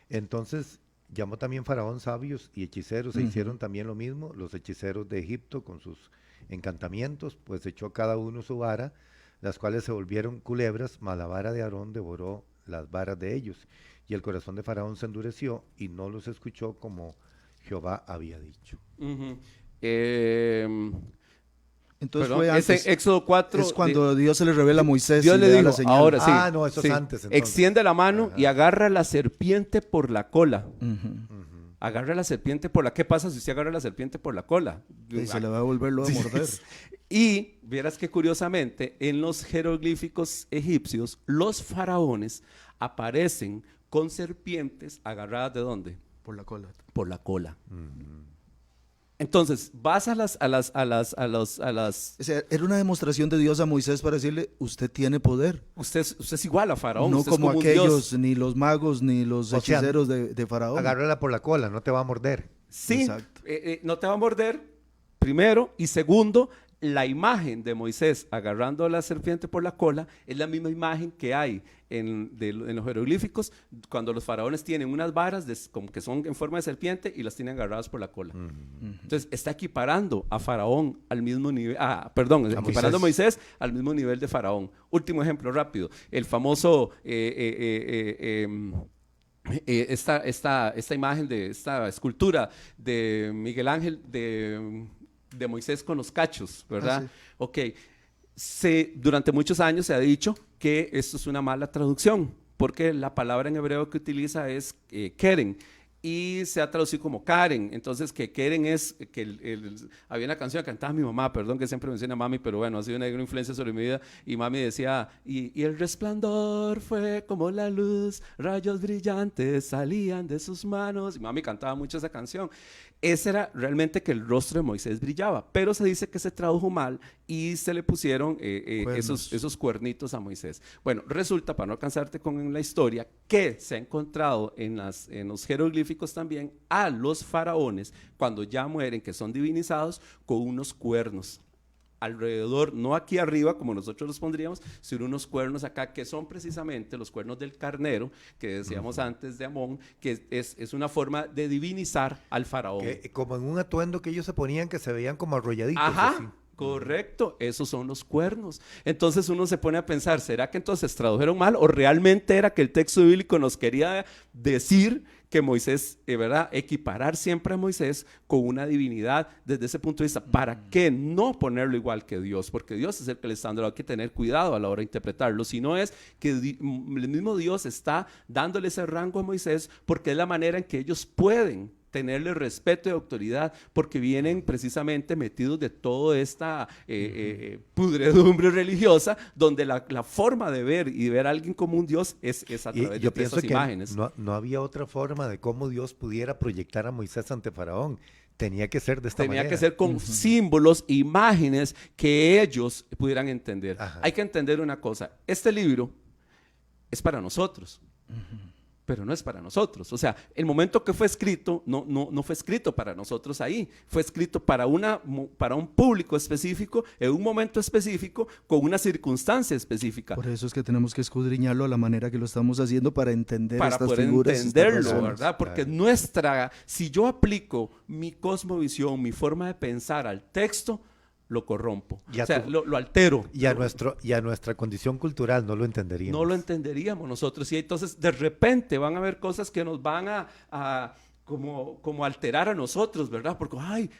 entonces llamó también Faraón sabios y hechiceros, e hicieron también lo mismo, los hechiceros de Egipto con sus encantamientos, pues echó cada uno su vara, las cuales se volvieron culebras, mas la vara de Aarón devoró las varas de ellos, y el corazón de Faraón se endureció y no los escuchó como Jehová había dicho. Ujú. Entonces Perdón, fue antes. ese Éxodo 4. Es cuando Dios se le revela a Moisés. Dios y le da dijo, la señal. ahora sí. Ah, no, eso es antes, entonces. Extiende la mano y agarra la serpiente por la cola. Ujú. Agarra la serpiente por la... ¿Qué pasa si usted agarra la serpiente por la cola? Y se le va a volverlo a morder. Y vieras que curiosamente en los jeroglíficos egipcios los faraones aparecen con serpientes agarradas ¿de dónde? Por la cola. Por la cola. Entonces vas a las O sea, era una demostración de Dios a Moisés para decirle, usted tiene poder. usted es igual a faraón. No usted es como un aquellos, Dios. ni los magos, ni los O sea, hechiceros de Faraón. Agárrala por la cola, no te va a morder. Sí, Exacto. no te va a morder, primero, y segundo, la imagen de Moisés agarrando a la serpiente por la cola es la misma imagen que hay en los jeroglíficos cuando los faraones tienen unas varas como que son en forma de serpiente y las tienen agarradas por la cola. Entonces está equiparando a Faraón al mismo nivel, equiparando a Moisés al mismo nivel de Faraón. Último ejemplo rápido, el famoso esta imagen de esta escultura de Miguel Ángel de Moisés con los cachos, ¿verdad? Ah, sí. Ok, durante muchos años se ha dicho que esto es una mala traducción, porque la palabra en hebreo que utiliza es keren, y se ha traducido como Karen. Entonces, que Keren es que había una canción que cantaba mi mamá, perdón que siempre menciona a mami, pero bueno, ha sido una gran influencia sobre mi vida. Y mami decía, y el resplandor fue como la luz, rayos brillantes salían de sus manos. Y mami cantaba mucho esa canción. Ese era realmente que el rostro de Moisés brillaba, pero se dice que se tradujo mal y se le pusieron esos cuernitos a Moisés. Bueno, resulta, para no alcanzarte con la historia, que se ha encontrado en los jeroglíficos también a los faraones, cuando ya mueren, que son divinizados, con unos cuernos alrededor, no aquí arriba como nosotros los pondríamos, sino unos cuernos acá que son precisamente los cuernos del carnero que decíamos antes de Amón, que es una forma de divinizar al faraón. Como en un atuendo que ellos se ponían que se veían como arrolladitos. Ajá, así. correcto, esos son los cuernos. Entonces uno se pone a pensar, ¿será que entonces tradujeron mal o realmente era que el texto bíblico nos quería decir que Moisés, ¿verdad? Equiparar siempre a Moisés con una divinidad desde ese punto de vista? ¿Para qué no ponerlo igual que Dios? Porque Dios es el que le está dando, hay que tener cuidado a la hora de interpretarlo. Si no es que el mismo Dios está dándole ese rango a Moisés porque es la manera en que ellos pueden tenerle respeto y autoridad, porque vienen precisamente metidos de toda esta pudredumbre religiosa, donde la forma de ver y de ver a alguien como un Dios es a través Yo de pienso estas que imágenes. no había otra forma de cómo Dios pudiera proyectar a Moisés ante Faraón. Tenía que ser de esta manera. Tenía que ser con símbolos, imágenes que ellos pudieran entender. Ajá. Hay que entender una cosa, este libro es para nosotros. Pero no es para nosotros. O sea, el momento que fue escrito, no fue escrito para nosotros ahí. Fue escrito para un público específico, en un momento específico, con una circunstancia específica. Por eso es que tenemos que escudriñarlo a la manera que lo estamos haciendo para entender Para estas poder figuras. entenderlo, estas razones. ¿verdad? Porque Claro. si yo aplico mi cosmovisión, mi forma de pensar al texto, lo corrompo. Y a o sea, tu- lo altero. Y a nuestra condición cultural no lo entenderíamos. No lo entenderíamos nosotros. Y entonces de repente van a haber cosas que nos van a como alterar a nosotros, ¿verdad? Porque,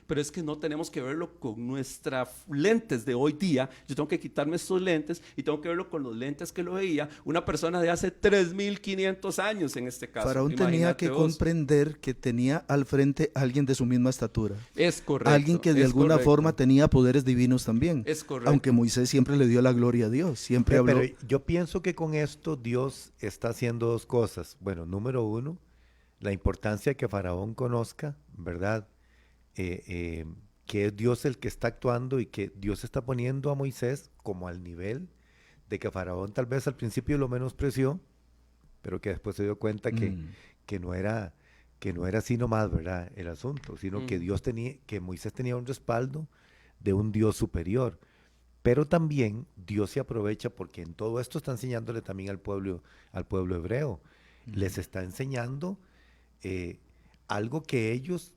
pero es que no tenemos que verlo con nuestras lentes de hoy día. Yo tengo que quitarme estos lentes y tengo que verlo con los lentes que lo veía una persona de hace 3.500 años en este caso. Faraón tenía Imagínate que vos. comprender que tenía al frente a alguien de su misma estatura. Es correcto. Alguien que de es alguna correcto. forma tenía poderes divinos también. Es correcto. Aunque Moisés siempre le dio la gloria a Dios, siempre habló. Pero yo pienso que con esto Dios está haciendo dos cosas. Bueno, número uno, la importancia que Faraón conozca, ¿verdad? Que es Dios el que está actuando y que Dios está poniendo a Moisés como al nivel de que Faraón tal vez al principio lo menospreció, pero que después se dio cuenta que no era así nomás, ¿verdad? El asunto, sino que Moisés tenía un respaldo de un Dios superior. Pero también Dios se aprovecha porque en todo esto está enseñándole también al pueblo hebreo. Les está enseñando algo que ellos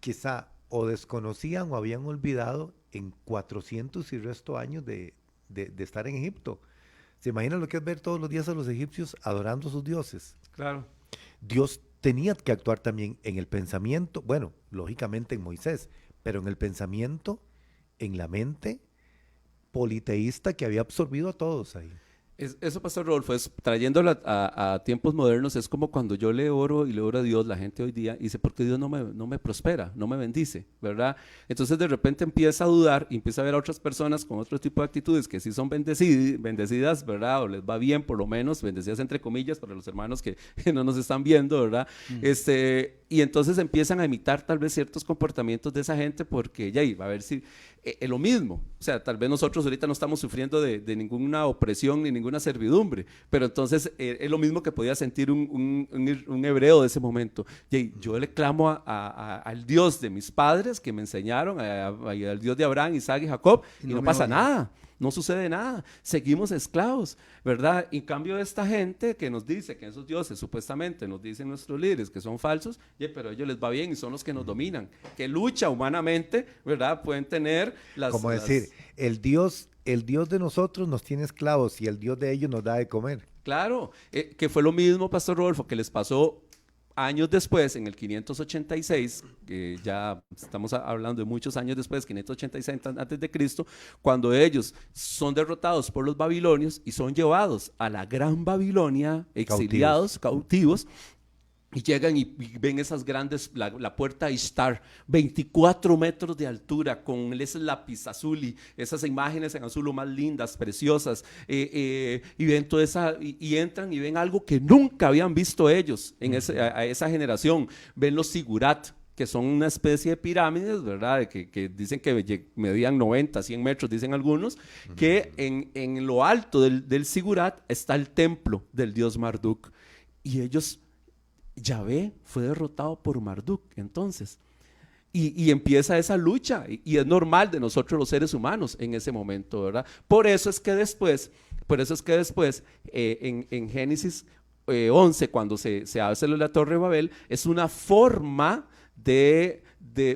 quizá o desconocían o habían olvidado en 400 y resto años de estar en Egipto. ¿Se imaginan lo que es ver todos los días a los egipcios adorando a sus dioses? Claro. Dios tenía que actuar también en el pensamiento, bueno, lógicamente en Moisés, pero en el pensamiento, en la mente politeísta que había absorbido a todos ahí. Eso, Pastor Rodolfo, trayéndolo a tiempos modernos, es como cuando yo le oro a Dios, la gente hoy día dice, ¿por qué Dios no me prospera, no me bendice? ¿Verdad? Entonces de repente empieza a dudar y empieza a ver a otras personas con otro tipo de actitudes que sí son bendecidas, ¿verdad? O les va bien, por lo menos, bendecidas entre comillas, para los hermanos que no nos están viendo, ¿verdad? Y entonces empiezan a imitar tal vez ciertos comportamientos de esa gente porque ya iba a ver si es lo mismo. O sea, tal vez nosotros ahorita no estamos sufriendo de ninguna opresión ni ninguna servidumbre, pero entonces es lo mismo que podía sentir un hebreo de ese momento. Yo le clamo al Dios de mis padres que me enseñaron, al Dios de Abraham, Isaac y Jacob, y no pasa nada. No sucede nada, seguimos esclavos, ¿verdad? En cambio esta gente que nos dice que esos dioses supuestamente nos dicen nuestros líderes que son falsos, pero a ellos les va bien y son los que nos dominan, que lucha humanamente, ¿verdad? Pueden tener decir, el Dios de nosotros nos tiene esclavos y el Dios de ellos nos da de comer. Claro, que fue lo mismo, Pastor Rodolfo, que les pasó años después, en el 586, que ya estamos hablando de muchos años después, 586 antes de Cristo, cuando ellos son derrotados por los babilonios y son llevados a la Gran Babilonia, exiliados, cautivos. Y llegan y ven esas grandes, la puerta Ishtar, 24 metros de altura, con ese lápiz azul y esas imágenes en azul lo más lindas, preciosas, y ven toda esa, y entran y ven algo que nunca habían visto ellos a esa generación. Ven los sigurat, que son una especie de pirámides, ¿verdad? Que dicen que medían 90, 100 metros, dicen algunos, que en lo alto del sigurat está el templo del dios Marduk. Y ellos... Yahvé fue derrotado por Marduk, entonces, y empieza esa lucha, y es normal de nosotros los seres humanos en ese momento, ¿verdad? Por eso es que después, en Génesis 11, cuando se hace la Torre de Babel, es una forma de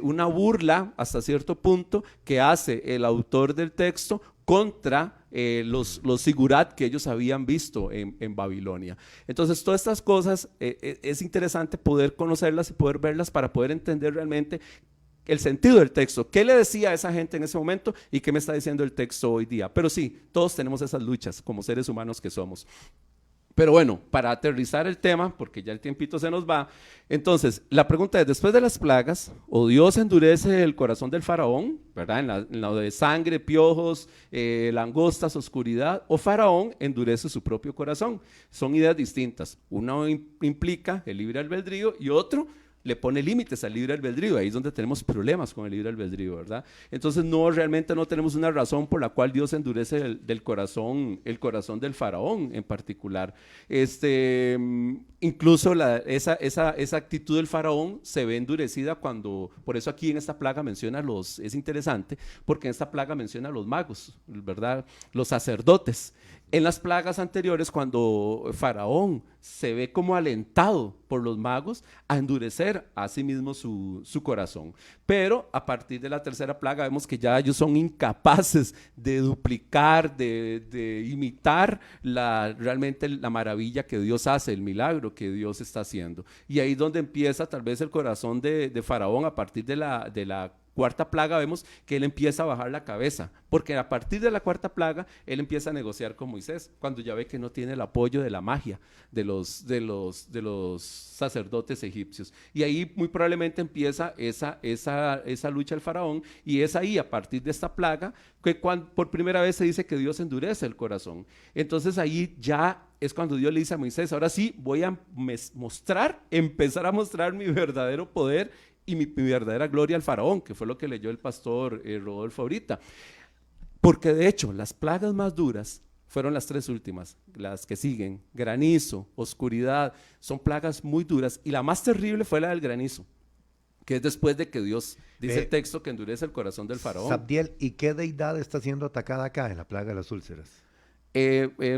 una burla hasta cierto punto que hace el autor del texto contra los sigurat que ellos habían visto en Babilonia. Entonces todas estas cosas es interesante poder conocerlas y poder verlas para poder entender realmente el sentido del texto. ¿Qué le decía a esa gente en ese momento y qué me está diciendo el texto hoy día? Pero sí, todos tenemos esas luchas como seres humanos que somos. Pero bueno, para aterrizar el tema, porque ya el tiempito se nos va, entonces la pregunta es, después de las plagas, o Dios endurece el corazón del faraón, ¿verdad? En lo de sangre, piojos, langostas, oscuridad, o Faraón endurece su propio corazón. Son ideas distintas. Uno implica el libre albedrío y otro le pone límites al libre albedrío. Ahí es donde tenemos problemas con el libre albedrío, ¿verdad? Entonces realmente no tenemos una razón por la cual Dios endurece el corazón del faraón en particular. Incluso esa actitud del faraón se ve endurecida cuando, por eso aquí en esta plaga menciona es interesante, porque en esta plaga menciona a los magos, ¿verdad? Los sacerdotes. En las plagas anteriores, cuando Faraón se ve como alentado por los magos a endurecer a sí mismo su corazón. Pero a partir de la tercera plaga vemos que ya ellos son incapaces de duplicar, de imitar realmente la maravilla que Dios hace, el milagro que Dios está haciendo. Y ahí es donde empieza tal vez el corazón de Faraón a partir de la cuarta plaga. Vemos que él empieza a bajar la cabeza, porque a partir de la cuarta plaga él empieza a negociar con Moisés, cuando ya ve que no tiene el apoyo de la magia de los sacerdotes egipcios, y ahí muy probablemente empieza esa lucha del faraón, y es ahí a partir de esta plaga que por primera vez se dice que Dios endurece el corazón. Entonces ahí ya es cuando Dios le dice a Moisés, ahora sí voy a empezar a mostrar mi verdadero poder y mi verdadera gloria al faraón, que fue lo que leyó el pastor Rodolfo ahorita. Porque de hecho, las plagas más duras fueron las 3 últimas, las que siguen, granizo, oscuridad, son plagas muy duras, y la más terrible fue la del granizo, que es después de que Dios, dice el texto, que endurece el corazón del faraón. Sabdiel, ¿y qué deidad está siendo atacada acá en la plaga de las úlceras?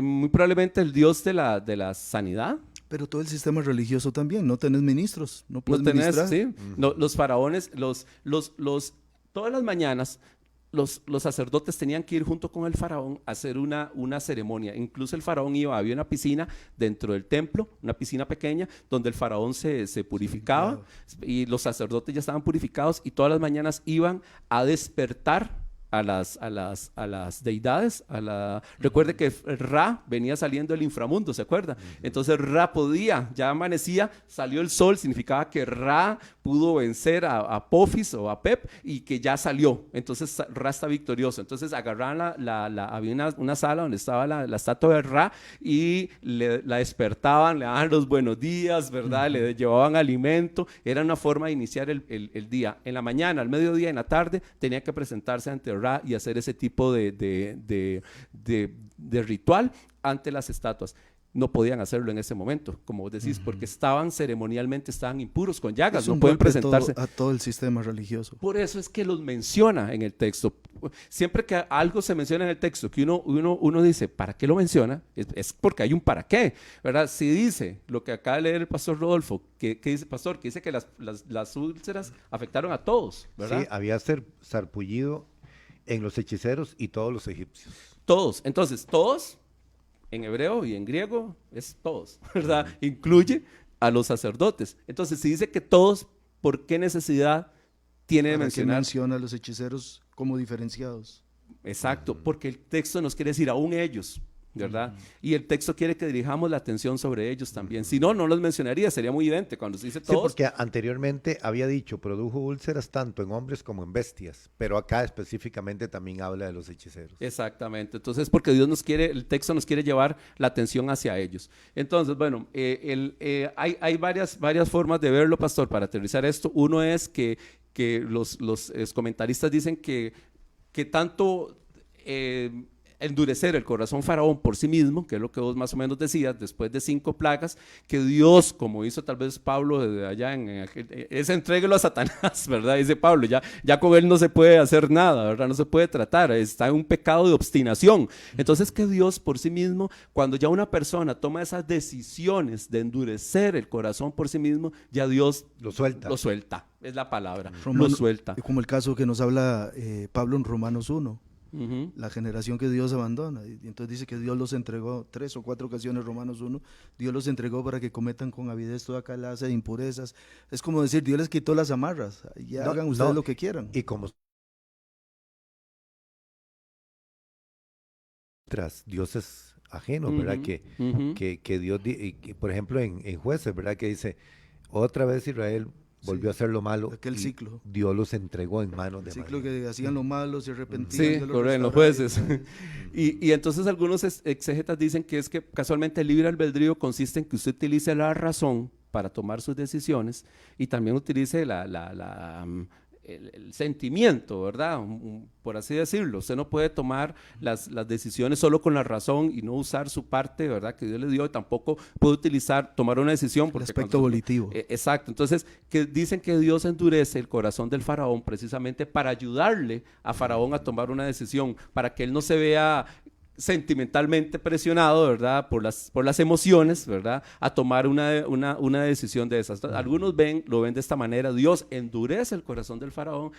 Muy probablemente el Dios de la sanidad. Pero todo el sistema religioso también, no tenés ministros, no No puedes tenés, ministrar. sí. Los faraones, todas las mañanas, los sacerdotes tenían que ir junto con el faraón a hacer una ceremonia. Incluso el faraón había una piscina dentro del templo, una piscina pequeña, donde el faraón se purificaba, y los sacerdotes ya estaban purificados, y todas las mañanas iban a despertar a las deidades. Recuerde que Ra venía saliendo del inframundo, ¿se acuerda? Entonces Ra podía, ya amanecía, salió el sol, significaba que Ra pudo vencer a Apophis o a Pep, y que ya salió. Entonces Ra está victorioso. Entonces agarraban había una sala donde estaba la estatua de Ra, y la despertaban, le daban los buenos días, ¿verdad? Le llevaban alimento. Era una forma de iniciar el día. En la mañana, al mediodía, en la tarde, tenía que presentarse ante Ra y hacer ese tipo de ritual ante las estatuas. No podían hacerlo en ese momento, como vos decís, porque ceremonialmente estaban impuros, con llagas, no pueden presentarse. A todo el sistema religioso. Por eso es que los menciona en el texto. Siempre que algo se menciona en el texto, que uno dice, ¿para qué lo menciona? Es porque hay un para qué, ¿verdad? Si dice lo que acaba de leer el pastor Rodolfo, que dice, pastor, que dice que las úlceras afectaron a todos, ¿verdad? Sí, había sarpullido en los hechiceros y todos los egipcios. Todos. Entonces, todos, en hebreo y en griego, es todos, ¿verdad? Incluye a los sacerdotes. Entonces, si dice que todos, ¿por qué necesidad tiene de ¿Para qué mencionar? menciona a los hechiceros como diferenciados? Exacto, porque el texto nos quiere decir aún ellos, ¿verdad? Y el texto quiere que dirijamos la atención sobre ellos también. Si no, no los mencionaría, sería muy evidente cuando se dice Sí, todos. porque anteriormente había dicho, produjo úlceras tanto en hombres como en bestias, pero acá específicamente también habla de los hechiceros. Exactamente, entonces porque el texto nos quiere llevar la atención hacia ellos. Entonces, bueno, hay varias formas de verlo, pastor, para aterrizar esto. Uno es que los comentaristas dicen que tanto endurecer el corazón faraón por sí mismo, que es lo que vos más o menos decías, después de 5 plagas, que Dios, como hizo tal vez Pablo desde allá, es entréguelo a Satanás, ¿verdad? Dice Pablo, ya con él no se puede hacer nada, ¿verdad? No se puede tratar, está en un pecado de obstinación. Entonces que Dios por sí mismo, cuando ya una persona toma esas decisiones de endurecer el corazón por sí mismo, ya Dios Lo suelta. Lo suelta, es la palabra, Romano- lo suelta. Como el caso que nos habla Pablo en Romanos 1. Ujú. La generación que Dios abandona. Y entonces dice que Dios los entregó 3 o 4 ocasiones, Romanos 1, Dios los entregó para que cometan con avidez toda clase de impurezas. Es como decir, Dios les quitó las amarras, ya No, hagan ustedes no, lo que quieran. Y como tras dioses ajenos, ¿verdad? Ujú, Que, ujú. que Dios, y que, por ejemplo, en Jueces, ¿verdad? Que dice, otra vez Israel volvió a hacer lo malo. aquel y ciclo. Dios los entregó en manos El de ciclo María. que hacían lo malo, se arrepentían. Sí, Dios los correcto, los restauraba. jueces. Y entonces algunos exégetas dicen que es que casualmente el libre albedrío consiste en que usted utilice la razón para tomar sus decisiones y también utilice el sentimiento, ¿verdad? Por así decirlo. Usted no puede tomar las decisiones solo con la razón y no usar su parte, ¿verdad? Que Dios le dio, y tampoco puede tomar una decisión. El Porque aspecto cuando- volitivo. Exacto. Entonces, que dicen que Dios endurece el corazón del faraón precisamente para ayudarle a faraón a tomar una decisión, para que él no se vea sentimentalmente presionado, ¿verdad? Por las emociones, ¿verdad? A tomar una decisión de esas. Algunos lo ven de esta manera. Dios endurece el corazón del faraón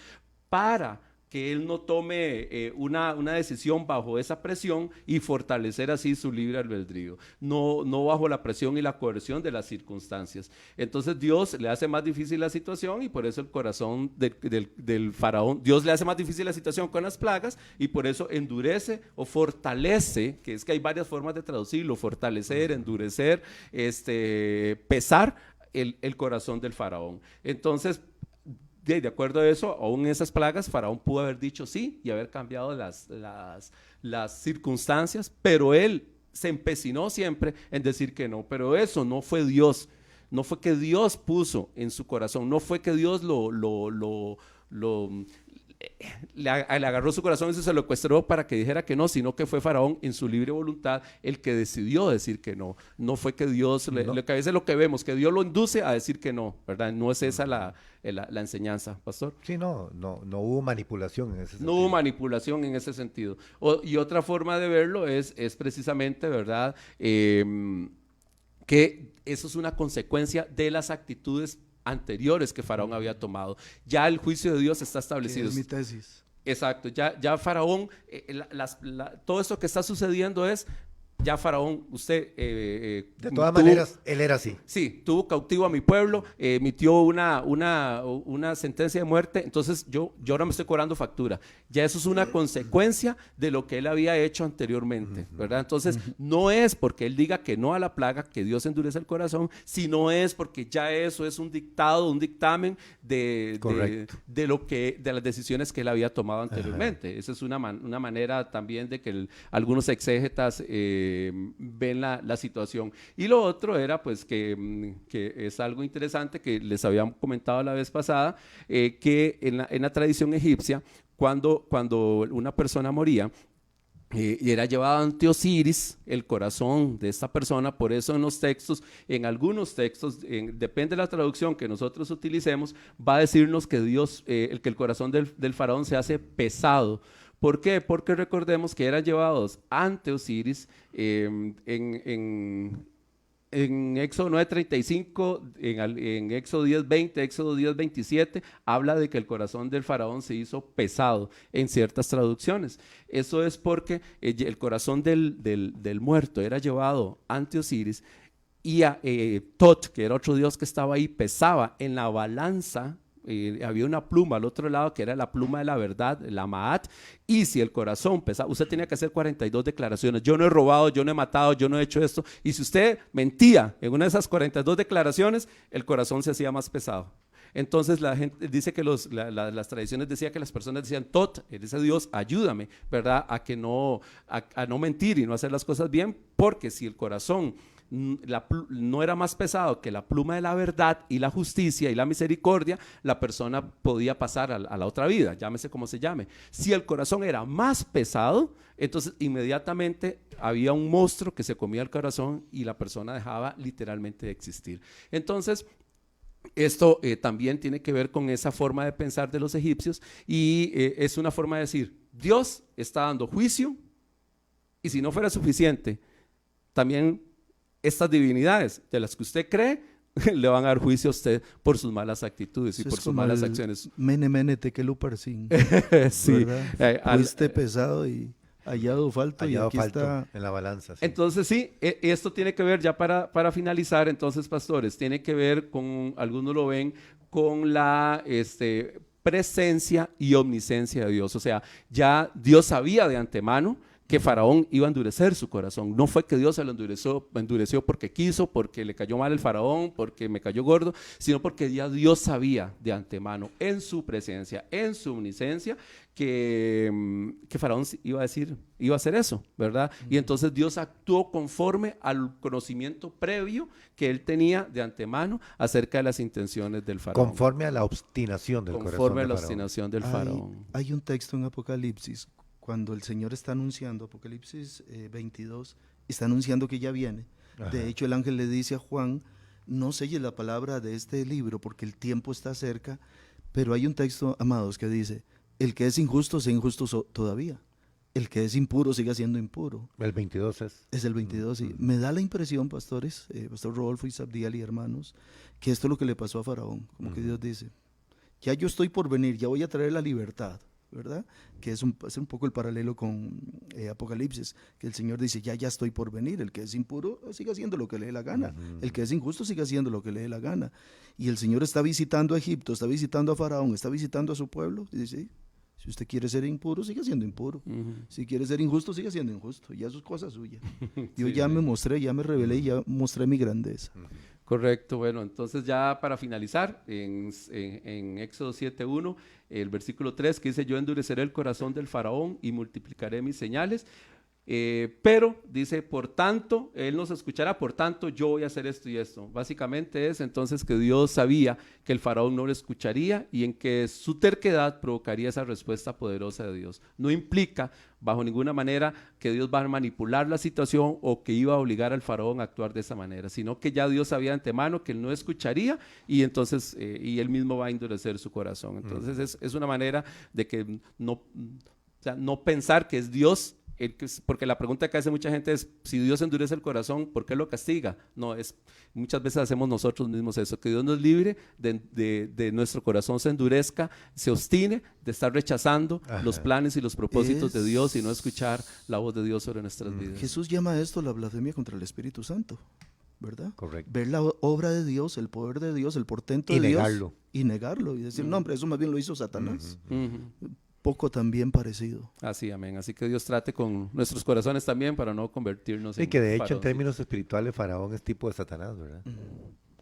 para que él no tome una decisión bajo esa presión y fortalecer así su libre albedrío, no bajo la presión y la coerción de las circunstancias. Entonces Dios le hace más difícil la situación y por eso el corazón del faraón, Dios le hace más difícil la situación con las plagas y por eso endurece o fortalece, que es que hay varias formas de traducirlo, fortalecer, endurecer, pesar el corazón del faraón. Entonces, de acuerdo a eso, aún en esas plagas, Faraón pudo haber dicho sí y haber cambiado las circunstancias, pero él se empecinó siempre en decir que no. Pero eso no fue Dios, no fue que Dios puso en su corazón, no fue que Dios le agarró su corazón y se lo secuestró para que dijera que no, sino que fue Faraón en su libre voluntad el que decidió decir que no. No fue que Dios, que a veces lo que vemos, que Dios lo induce a decir que no, ¿verdad? No es esa la enseñanza, pastor. Sí, no hubo manipulación en ese sentido. No hubo manipulación en ese sentido. Y otra forma de verlo es precisamente, ¿verdad? Que eso es una consecuencia de las actitudes anteriores que Faraón había tomado. Ya el juicio de Dios está establecido. Es mi tesis. Exacto, ya Faraón, todo esto que está sucediendo es, ya Faraón, usted... de todas maneras, él era así. Sí, tuvo cautivo a mi pueblo, emitió una sentencia de muerte, entonces yo ahora me estoy cobrando factura. Ya eso es una consecuencia de lo que él había hecho anteriormente, ¿verdad? Entonces, no es porque él diga que no a la plaga, que Dios endurece el corazón, sino es porque ya eso es un dictado, un dictamen de las decisiones que él había tomado anteriormente. Esa es una manera también de que algunos exégetas ven la situación. Y lo otro era pues que es algo interesante que les habíamos comentado la vez pasada, que en la tradición egipcia, cuando una persona moría, y era llevado ante Osiris, el corazón de esta persona. Por eso en los textos, en algunos textos, depende de la traducción que nosotros utilicemos, va a decirnos que que el corazón del faraón se hace pesado. ¿Por qué? Porque recordemos que eran llevados ante Osiris en Éxodo 9:35, en Éxodo 10:20, Éxodo 10:27, habla de que el corazón del faraón se hizo pesado en ciertas traducciones. Eso es porque el corazón del muerto era llevado ante Osiris y Tot, que era otro dios que estaba ahí, pesaba en la balanza. Había una pluma al otro lado que era la pluma de la verdad, la Ma'at, y si el corazón pesaba, usted tenía que hacer 42 declaraciones. Yo no he robado, yo no he matado, yo no he hecho esto. Y si usted mentía en una de esas 42 declaraciones, el corazón se hacía más pesado. Entonces la gente dice que las tradiciones decían que las personas decían: Tot, ese Dios, ayúdame, ¿verdad? A no mentir y no hacer las cosas bien, porque si el corazón no era más pesado que la pluma de la verdad y la justicia y la misericordia, la persona podía pasar a la otra vida, llámese como se llame. Si el corazón era más pesado, entonces inmediatamente había un monstruo que se comía el corazón y la persona dejaba literalmente de existir. Entonces, esto también tiene que ver con esa forma de pensar de los egipcios, y es una forma de decir: Dios está dando juicio, y si no fuera suficiente, también estas divinidades de las que usted cree le van a dar juicio a usted por sus malas actitudes y por sus malas acciones. Mene, mene, tequelu parsin. Sí. Fuiste pesado y hallado falto, y aquí está en la balanza. Sí. Entonces sí, esto tiene que ver, ya para finalizar, entonces, pastores, tiene que ver con, algunos lo ven, con la presencia y omnisciencia de Dios. O sea, ya Dios sabía de antemano que Faraón iba a endurecer su corazón. No fue que Dios se lo endureció porque quiso, porque le cayó mal el Faraón, porque me cayó gordo, sino porque ya Dios sabía de antemano, en su presencia, en su omnisciencia, que Faraón iba a hacer eso, ¿verdad? Y entonces Dios actuó conforme al conocimiento previo que él tenía de antemano acerca de las intenciones del Faraón. Conforme a la obstinación del corazón. Conforme a la obstinación del Faraón. Hay un texto en Apocalipsis, cuando el Señor está anunciando, Apocalipsis 22, está anunciando que ya viene. Ajá. De hecho, el ángel le dice a Juan: no selles la palabra de este libro porque el tiempo está cerca. Pero hay un texto, amados, que dice: el que es injusto, sea injusto todavía. El que es impuro, siga siendo impuro. El 22 es. Es el 22, sí. Me da la impresión, pastores, Pastor Rodolfo y Sabdiel y hermanos, que esto es lo que le pasó a Faraón. Como que Dios dice: ya yo estoy por venir, ya voy a traer la libertad, ¿verdad? Que es un poco el paralelo con Apocalipsis, que el Señor dice: ya estoy por venir. El que es impuro siga haciendo lo que le dé la gana. El que es injusto siga haciendo lo que le dé la gana. Y el Señor está visitando a Egipto, está visitando a Faraón, está visitando a su pueblo, y dice: si usted quiere ser impuro, siga siendo impuro. Si quiere ser injusto, siga siendo injusto. Ya eso es cosa suya. Yo ya me mostré, ya me revelé, ya mostré mi grandeza. Correcto. Bueno, entonces ya para finalizar, en Éxodo 7:1, el versículo 3, que dice: yo endureceré el corazón del Faraón y multiplicaré mis señales. Pero dice, por tanto, Él nos escuchará, por tanto yo voy a hacer esto y esto. Básicamente es entonces que Dios sabía que el faraón no lo escucharía y en que su terquedad provocaría esa respuesta poderosa de Dios. No implica bajo ninguna manera que Dios va a manipular la situación o que iba a obligar al faraón a actuar de esa manera, sino que ya Dios sabía de antemano que Él no escucharía y entonces y Él mismo va a endurecer su corazón. Entonces es una manera de que no pensar que es Dios. Porque la pregunta que hace mucha gente es, si Dios endurece el corazón, ¿por qué lo castiga? No, muchas veces hacemos nosotros mismos eso, que Dios nos libre de nuestro corazón se endurezca, se obstine de estar rechazando los planes y los propósitos de Dios y no escuchar la voz de Dios sobre nuestras vidas. Jesús llama a esto la blasfemia contra el Espíritu Santo, ¿verdad? Correcto. Ver la obra de Dios, el poder de Dios, el portento Y de negarlo. Dios y negarlo y decir, no, hombre, eso más bien lo hizo Satanás. Ujú. Poco también parecido. Así, amén. Así que Dios trate con nuestros corazones también para no convertirnos Y en que de hecho en faraoncitos. términos espirituales Faraón es tipo de Satanás, ¿verdad?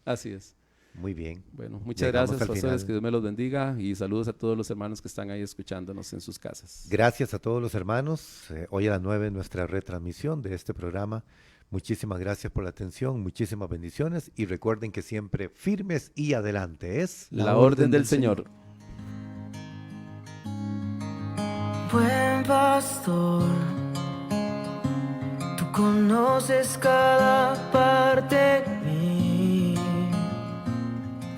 Así es. Muy bien. Bueno, muchas Llegamos gracias, al pastores, final. que Dios me los bendiga y saludos a todos los hermanos que están ahí escuchándonos en sus casas. Gracias a todos los hermanos. Hoy a las 9 nuestra retransmisión de este programa. Muchísimas gracias por la atención, muchísimas bendiciones y recuerden que siempre firmes y adelante es La orden del Señor. Buen pastor, tú conoces cada parte de mí,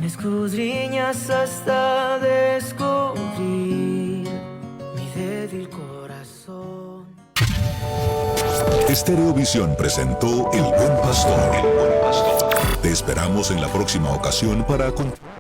me escudriñas hasta descubrir mi débil corazón. Estereovisión presentó El Buen Pastor. Te esperamos en la próxima ocasión para continuar